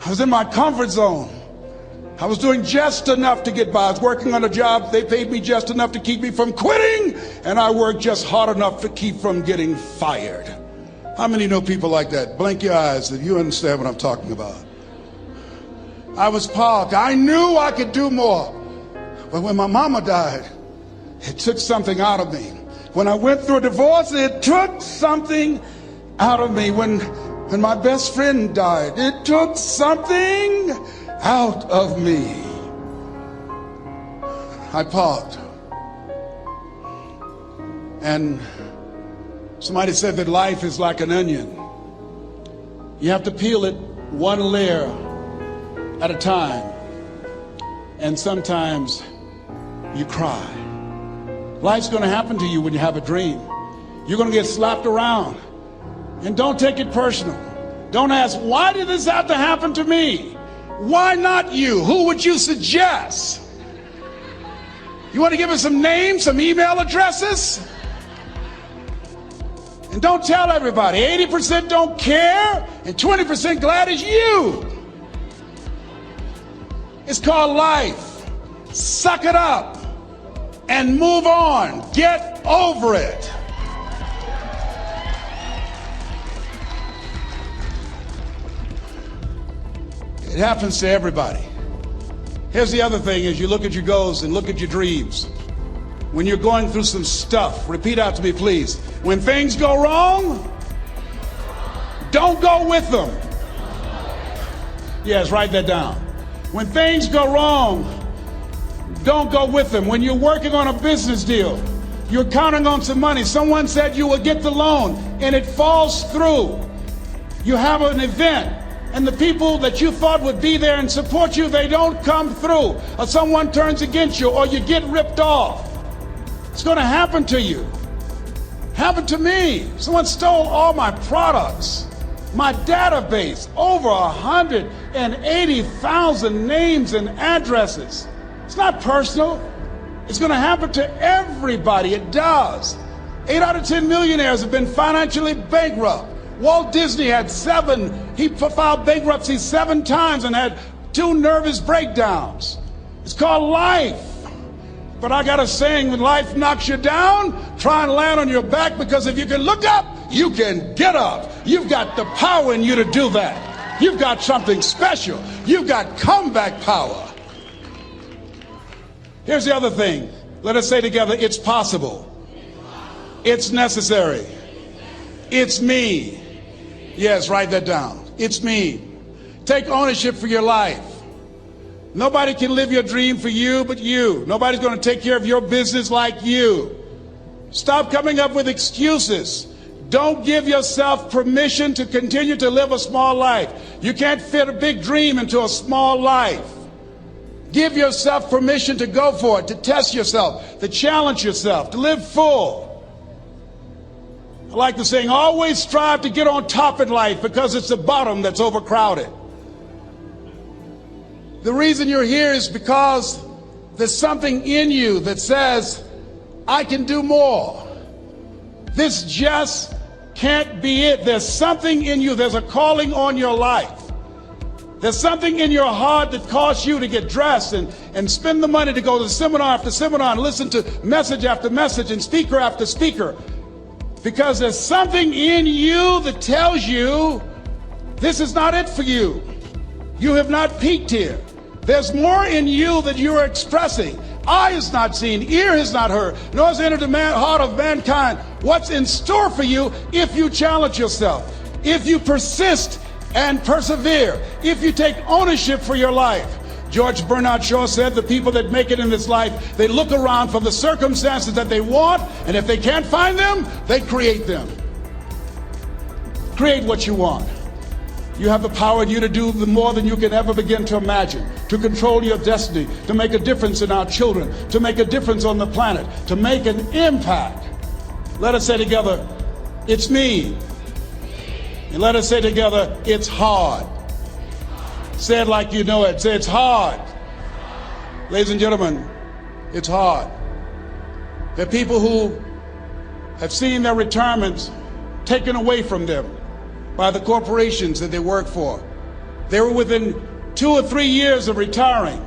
I was in my comfort zone. I was doing just enough to get by. I was working on a job. They paid me just enough to keep me from quitting, and I worked just hard enough to keep from getting fired. How many know people like that? Blink your eyes if you understand what I'm talking about. I was parked. I knew I could do more. But when my mama died, it took something out of me. When I went through a divorce, it took something out of me. When my best friend died, it took something out of me. I parked. And somebody said that life is like an onion. You have to peel it one layer at a time. And sometimes you cry. Life's going to happen to you when you have a dream. You're going to get slapped around. And don't take it personal. Don't ask, why did this have to happen to me? Why not you? Who would you suggest? You want to give us some names, some email addresses? And don't tell everybody. 80% don't care and 20% glad it's you. It's called life. Suck it up and move on. Get over it. It happens to everybody. Here's the other thing: is you look at your goals and look at your dreams. When you're going through some stuff, repeat after me, please. When things go wrong, don't go with them. Yes, write that down. When things go wrong, don't go with them. When you're working on a business deal, you're counting on some money. Someone said you will get the loan and it falls through. You have an event and the people that you thought would be there and support you, they don't come through. Or someone turns against you, or you get ripped off. It's going to happen to you. Happened to me. Someone stole all my products, my database, over 180,000 names and addresses. It's not personal. It's going to happen to everybody. It does. 8 out of 10 millionaires have been financially bankrupt. Walt Disney had he filed bankruptcy 7 times and had 2 nervous breakdowns. It's called life. But I got a saying: when life knocks you down, try and land on your back, because if you can look up, you can get up. You've got the power in you to do that. You've got something special. You've got comeback power. Here's the other thing. Let us say together, it's possible. It's necessary. It's me. Yes, write that down. It's me. Take ownership for your life. Nobody can live your dream for you but you. Nobody's going to take care of your business like you. Stop coming up with excuses. Don't give yourself permission to continue to live a small life. You can't fit a big dream into a small life. Give yourself permission to go for it, to test yourself, to challenge yourself, to live full. I like the saying, always strive to get on top in life, because it's the bottom that's overcrowded. The reason you're here is because there's something in you that says, I can do more. This just can't be it. There's something in you. There's a calling on your life. There's something in your heart that caused you to get dressed and spend the money to go to seminar after seminar and listen to message after message and speaker after speaker. Because there's something in you that tells you this is not it for you. You have not peaked here. There's more in you that you are expressing. Eye has not seen, ear has not heard, nor has entered the heart of mankind what's in store for you if you challenge yourself, if you persist and persevere, if you take ownership for your life. George Bernard Shaw said the people that make it in this life, they look around for the circumstances that they want, and if they can't find them, they create them. Create what you want. You have the power in you to do more than you can ever begin to imagine, to control your destiny, to make a difference in our children, to make a difference on the planet, to make an impact. Let us say together, it's me. And let us say together, it's hard. Say it like you know it. Say, it's hard. Ladies and gentlemen, it's hard. There are people who have seen their retirements taken away from them by the corporations that they work for. They were within 2 or 3 years of retiring,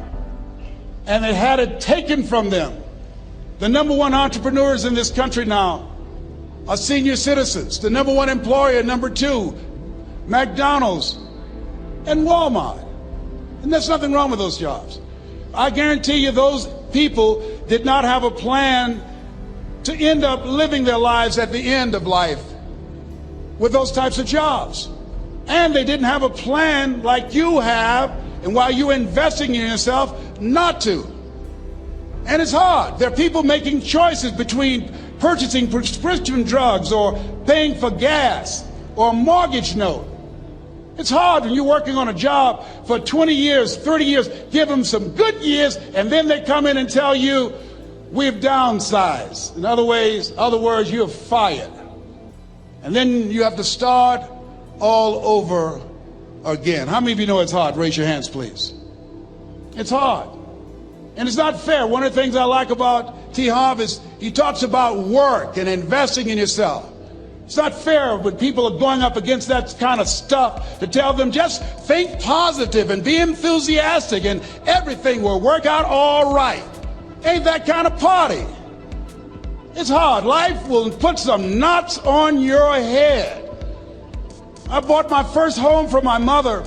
and they had it taken from them. The number one entrepreneurs in this country now are senior citizens. The number one employer, number two, McDonald's and Walmart. And there's nothing wrong with those jobs. I guarantee you those people did not have a plan to end up living their lives at the end of life with those types of jobs. And they didn't have a plan like you have, and while you're investing in yourself, not to. And it's hard. There are people making choices between purchasing prescription drugs or paying for gas or a mortgage note. It's hard when you're working on a job for 20 years, 30 years, give them some good years, and then they come in and tell you, we've downsized. In other words, you're fired. And then you have to start all over again. How many of you know it's hard? Raise your hands, please. It's hard. And it's not fair. One of the things I like about T. Harv is he talks about work and investing in yourself. It's not fair when people are going up against that kind of stuff to tell them just think positive and be enthusiastic and everything will work out all right. Ain't that kind of party. It's hard. Life will put some knots on your head. I bought my first home for my mother.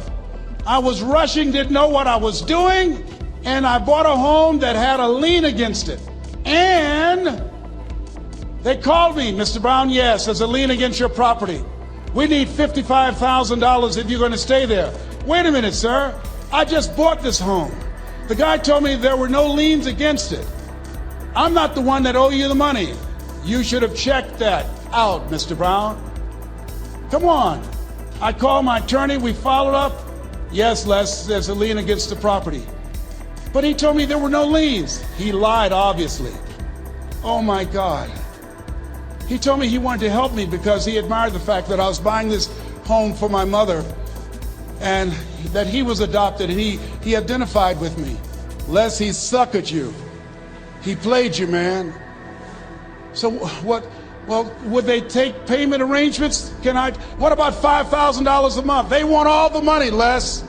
I was rushing, didn't know what I was doing, and I bought a home that had a lien against it. And they called me, Mr. Brown, yes, there's a lien against your property. We need $55,000 if you're going to stay there. Wait a minute, sir. I just bought this home. The guy told me there were no liens against it. I'm not the one that owe you the money. You should have checked that out, Mr. Brown. Come on. I called my attorney. We followed up. Yes, Les, there's a lien against the property. But he told me there were no liens. He lied, obviously. Oh, my God. He told me he wanted to help me because he admired the fact that I was buying this home for my mother and that he was adopted, and he identified with me. Les, he suckered you. He played you, man. So what? Well, would they take payment arrangements? What about $5,000 a month? They want all the money, Les.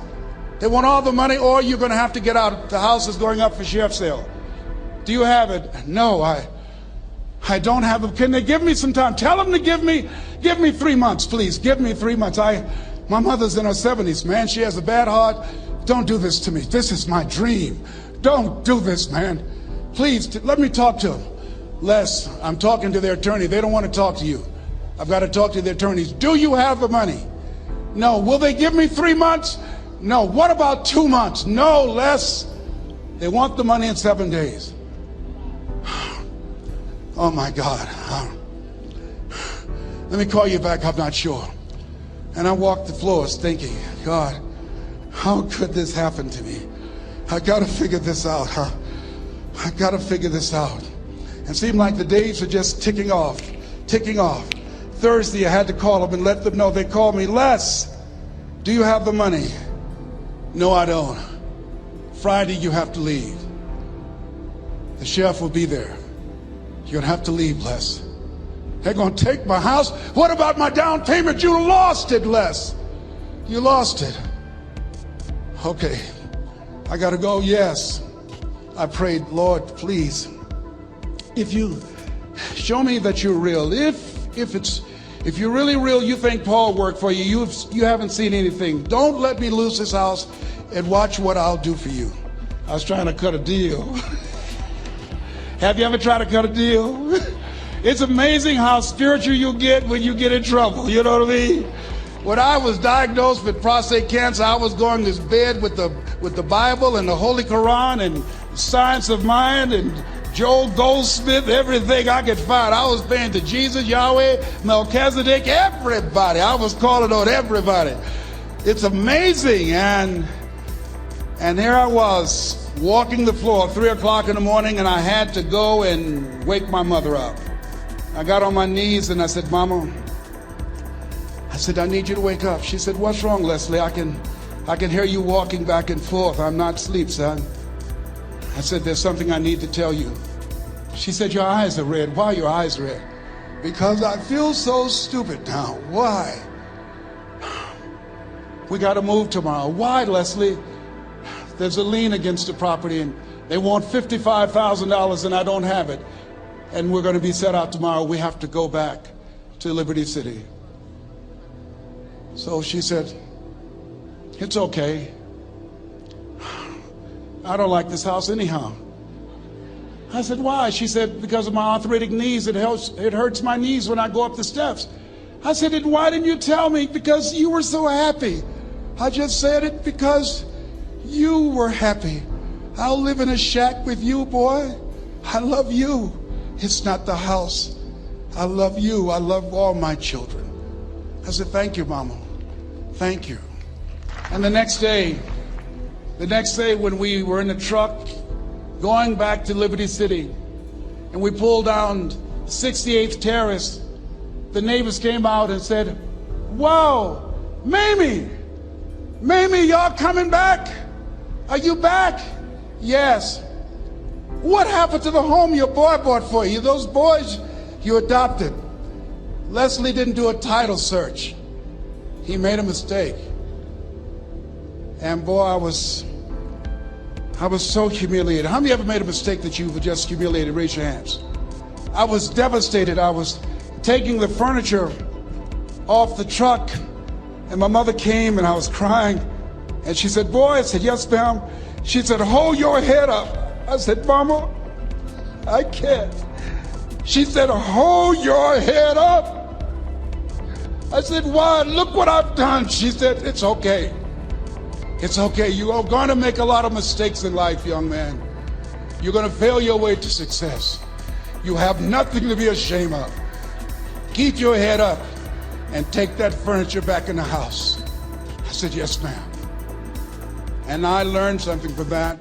They want all the money, or you're going to have to get out. The house is going up for sheriff's sale. Do you have it? No, I don't have it. Can they give me some time? Tell them to give me 3 months, please. Give me 3 months. My mother's in her 70s, man. She has a bad heart. Don't do this to me. This is my dream. Don't do this, man. Please, let me talk to them. Les, I'm talking to their attorney. They don't want to talk to you. I've got to talk to their attorneys. Do you have the money? No. Will they give me 3 months? No. What about 2 months? No, Les. They want the money in 7 days. Oh, my God. Let me call you back. I'm not sure. And I walked the floors thinking, God, how could this happen to me? I got to figure this out. I got to figure this out. And it seemed like the days were just ticking off. Thursday, I had to call them and let them know. They called me, Les, do you have the money? No, I don't. Friday, you have to leave. The sheriff will be there. You're going to have to leave, Les. They're going to take my house. What about my down payment? You lost it, Les. You lost it. Okay. I got to go. Yes. I prayed, Lord, please, if you show me that you're real, if you're really real, you think Paul worked for you, you haven't seen anything. Don't let me lose this house and watch what I'll do for you. I was trying to cut a deal. Have you ever tried to cut a deal? It's amazing how spiritual you get when you get in trouble. You know what I mean? When I was diagnosed with prostate cancer, I was going to bed with the Bible and the Holy Quran and Science of Mind and Joel Goldsmith, everything I could find. I was praying to Jesus, Yahweh, Melchizedek, everybody. I was calling on everybody. It's amazing. And here I was walking the floor at 3 o'clock in the morning, and I had to go and wake my mother up. I got on my knees and I said, Mama, I need you to wake up. She said, what's wrong, Leslie? I can hear you walking back and forth. I'm not asleep, son. I said, there's something I need to tell you. She said, your eyes are red. Why are your eyes red? Because I feel so stupid now. Why? we got to move tomorrow. Why, Leslie? There's a lien against the property and they want $55,000 and I don't have it. And we're going to be set out tomorrow. We have to go back to Liberty City. So she said, it's okay. I don't like this house anyhow. I said, why? She said, because of my arthritic knees. It hurts my knees when I go up the steps. I said, and why didn't you tell me? Because you were so happy. I just said it because you were happy. I'll live in a shack with you, boy. I love you. It's not the house. I love you. I love all my children. I said, thank you, Mama. Thank you. And the next day when we were in the truck going back to Liberty City and we pulled down 68th Terrace, the neighbors came out and said, wow, Mamie, y'all coming back? Are you back? Yes. What happened to the home your boy bought for you? Those boys you adopted. Leslie didn't do a title search. He made a mistake. And boy, I was so humiliated. How many ever made a mistake that you've just humiliated? Raise your hands. I was devastated. I was taking the furniture off the truck and my mother came and I was crying and she said, boy, I said, yes, ma'am. She said, hold your head up. I said, Mama, I can't. She said, hold your head up. I said, why? Look what I've done. She said, it's okay. It's okay. You are going to make a lot of mistakes in life, young man. You're going to fail your way to success. You have nothing to be ashamed of. Keep your head up and take that furniture back in the house. I said, yes, ma'am. And I learned something from that.